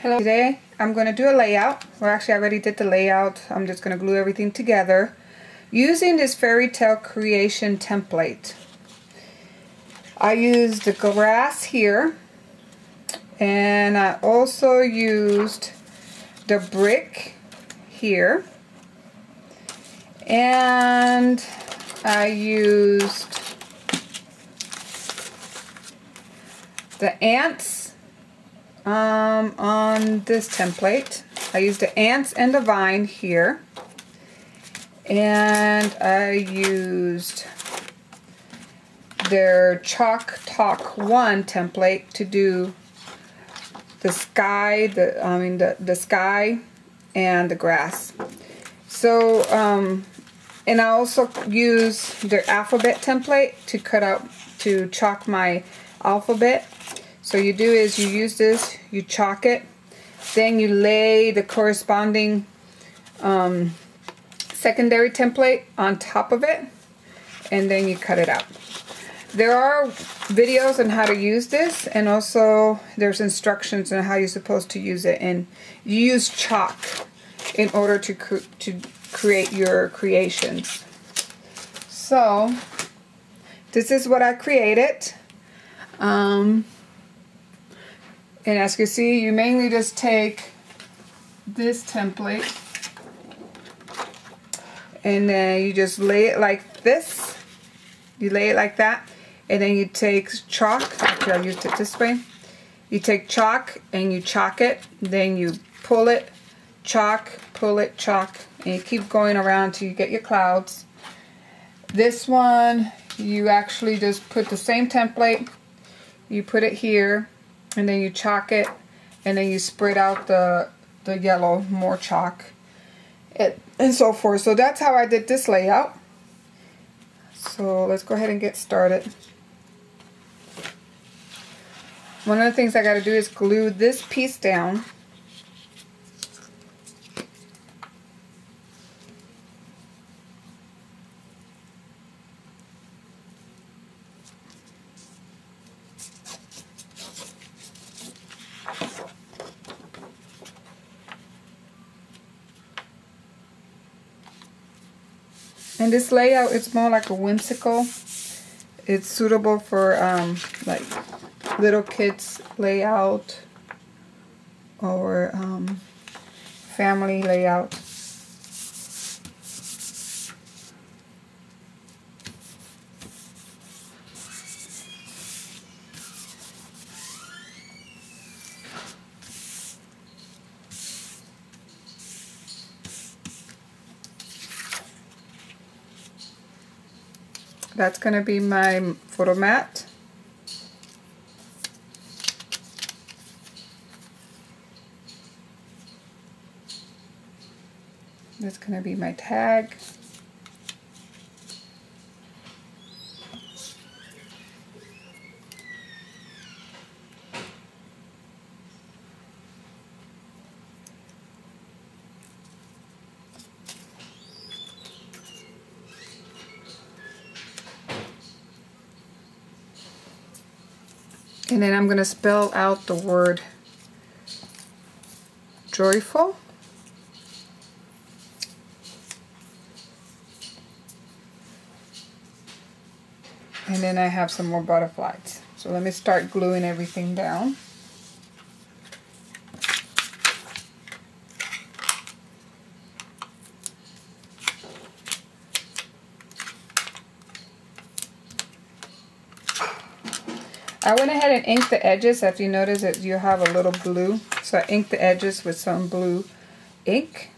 Hello, today I'm going to do a layout. Well, actually I already did the layout. I'm just going to glue everything together using this Fairy Tale Creation template. I used the grass here, and I also used the brick here, and I used the ants on this template. I used the ants and the vine here, and I used their Chalk Talk 1 template to do the sky, the sky and the grass. So and I also use their alphabet template to chalk my alphabet. So you do is you use this, you chalk it, then you lay the corresponding secondary template on top of it, and then you cut it out. There are videos on how to use this, and also there's instructions on how you're supposed to use it, and you use chalk in order to create your creations. So this is what I created. And as you see, you mainly just take this template and then you just lay it like this. You lay it like that, and then you take chalk. Actually, I used it this way. You take chalk and you chalk it, then you pull it, chalk, pull it, chalk, and you keep going around till you get your clouds. This one, you actually just put the same template, you put it here, and then you chalk it, and then you spread out the yellow, more chalk, and so forth. So that's how I did this layout. So let's go ahead and get started. One of the things I got to do is glue this piece down. And this layout is more like a whimsical. It's suitable for like little kids layout or family layout. That's going to be my photo mat. That's going to be my tag. And then I'm going to spell out the word joyful. And then I have some more butterflies. So let me start gluing everything down. I went ahead and inked the edges. If you notice that you have a little blue, so I inked the edges with some blue ink.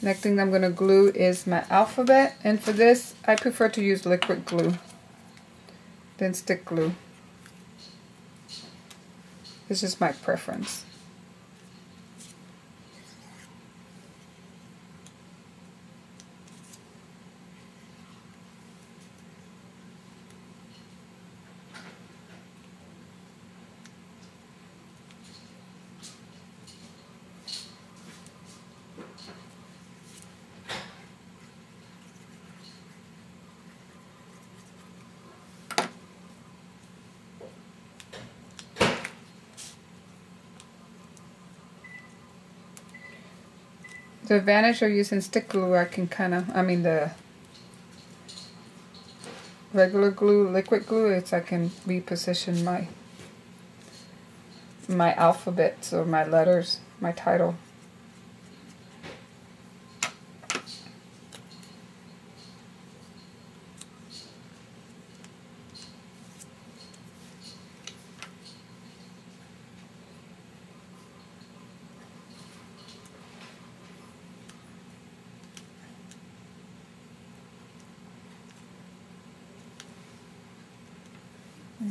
Next thing I'm going to glue is my alphabet, and for this I prefer to use liquid glue than stick glue. This is my preference. The advantage of using stick glue, I can the regular glue, liquid glue, is I can reposition my alphabets or my letters, my title.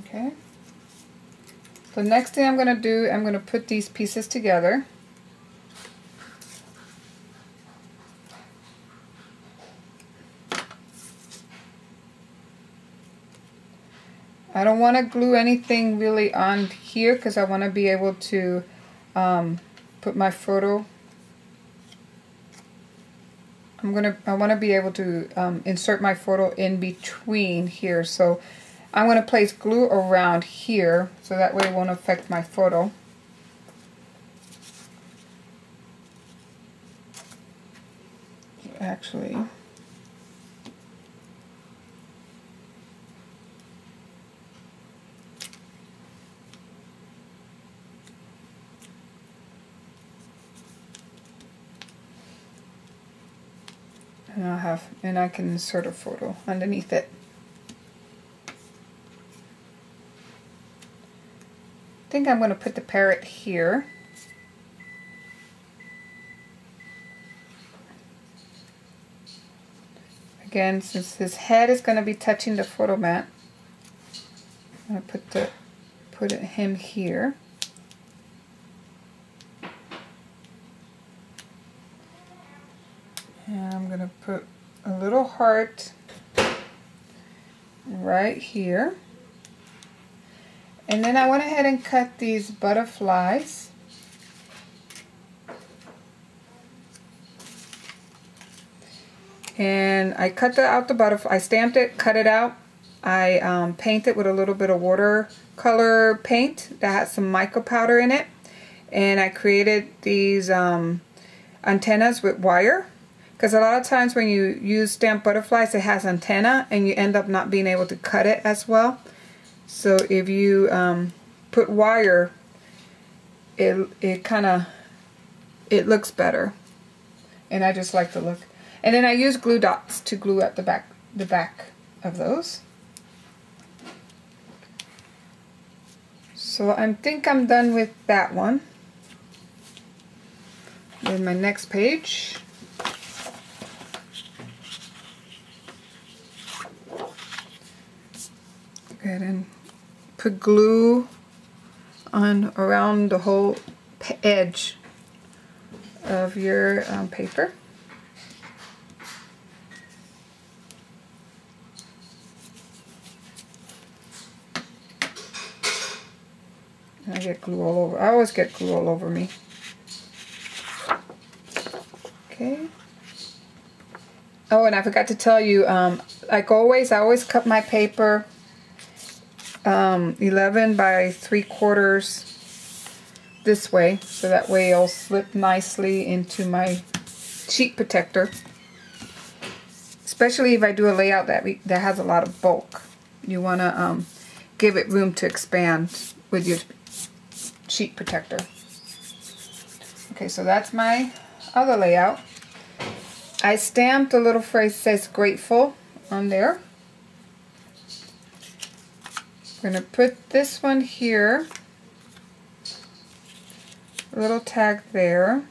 Okay. The next thing I'm going to do, I'm going to put these pieces together. I don't want to glue anything really on here because I want to be able to put my photo. I want to be able to insert my photo in between here. So I'm going to place glue around here so that way it won't affect my photo. Actually, and I can insert a photo underneath it. I think I'm going to put the parrot here. Again, since his head is going to be touching the photo mat, I'm going to put him here. And I'm going to put a little heart right here. And then I went ahead and cut these butterflies. And I cut out the butterfly. I stamped it, cut it out. I painted with a little bit of watercolor paint that has some mica powder in it. And I created these antennas with wire. Because a lot of times when you use stamped butterflies, it has antenna and you end up not being able to cut it as well. So if you put wire, it looks better. And I just like the look. And then I use glue dots to glue at the back of those. So I think I'm done with that one. Then my next page. Go ahead and put glue on around the whole edge of your paper. And I get glue all over. I always get glue all over me. Okay. Oh, and I forgot to tell you, like always, I always cut my paper 11 by 3/4 this way, so that way it'll slip nicely into my sheet protector. Especially if I do a layout that has a lot of bulk. You want to give it room to expand with your sheet protector. Okay, so that's my other layout. I stamped a little phrase that says grateful on there. I'm going to put this one here, a little tag there.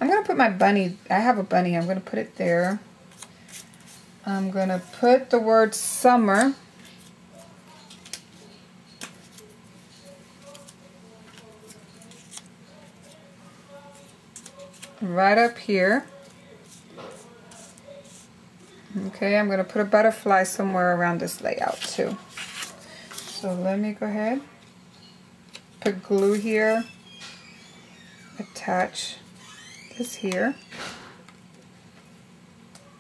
I'm going to put my bunny, I have a bunny, I'm going to put it there. I'm going to put the word summer right up here. Okay, I'm going to put a butterfly somewhere around this layout too. So let me go ahead, put glue here, attach this here,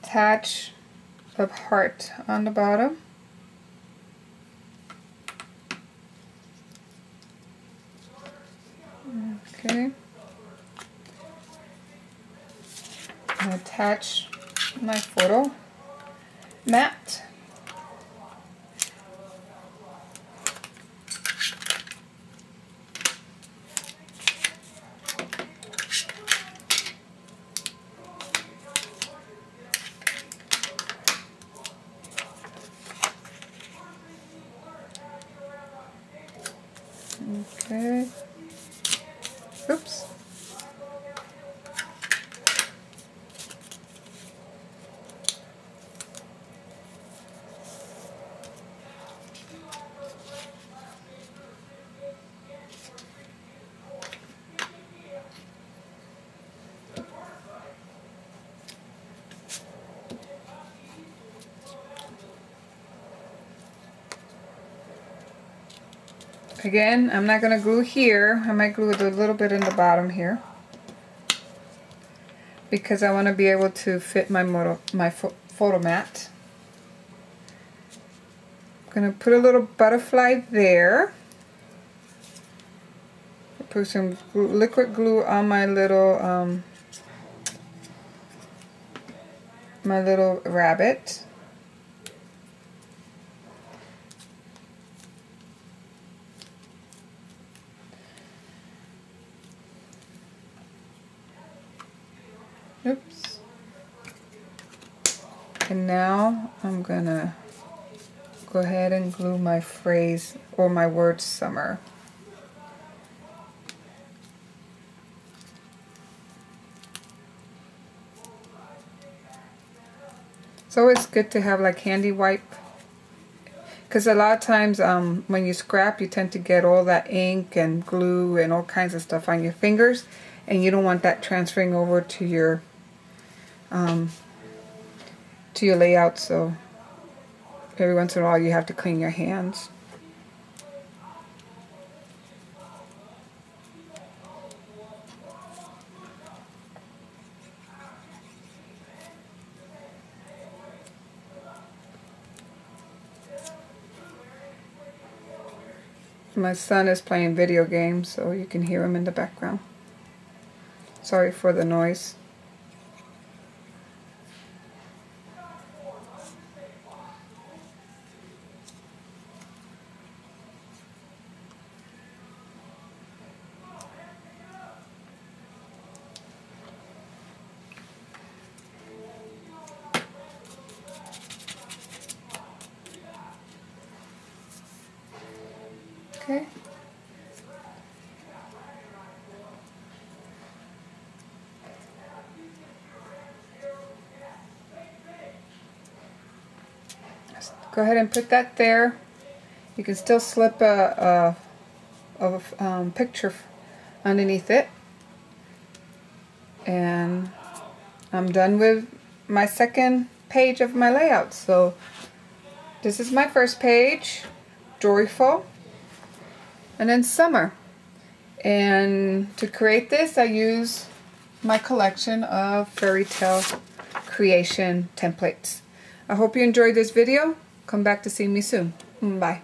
attach a heart on the bottom. Okay. attach my photo mat. Okay. Oops. Again, I'm not going to glue here. I might glue it a little bit in the bottom here because I want to be able to fit my photo mat. I'm going to put a little butterfly there. Put some liquid glue on my little rabbit. Oops. And now I'm gonna go ahead and glue my phrase or my word summer. It's always good to have like handy wipe, because a lot of times when you scrap, you tend to get all that ink and glue and all kinds of stuff on your fingers, and you don't want that transferring over to your layout. So every once in a while you have to clean your hands. My son is playing video games, so you can hear him in the background. Sorry for the noise. Okay. Just go ahead and put that there. You can still slip a picture underneath it. And I'm done with my second page of my layout. So this is my first page, joyful, and then summer. And to create this, I use my collection of fairy tale creation templates. I hope you enjoyed this video. Come back to see me soon. Bye.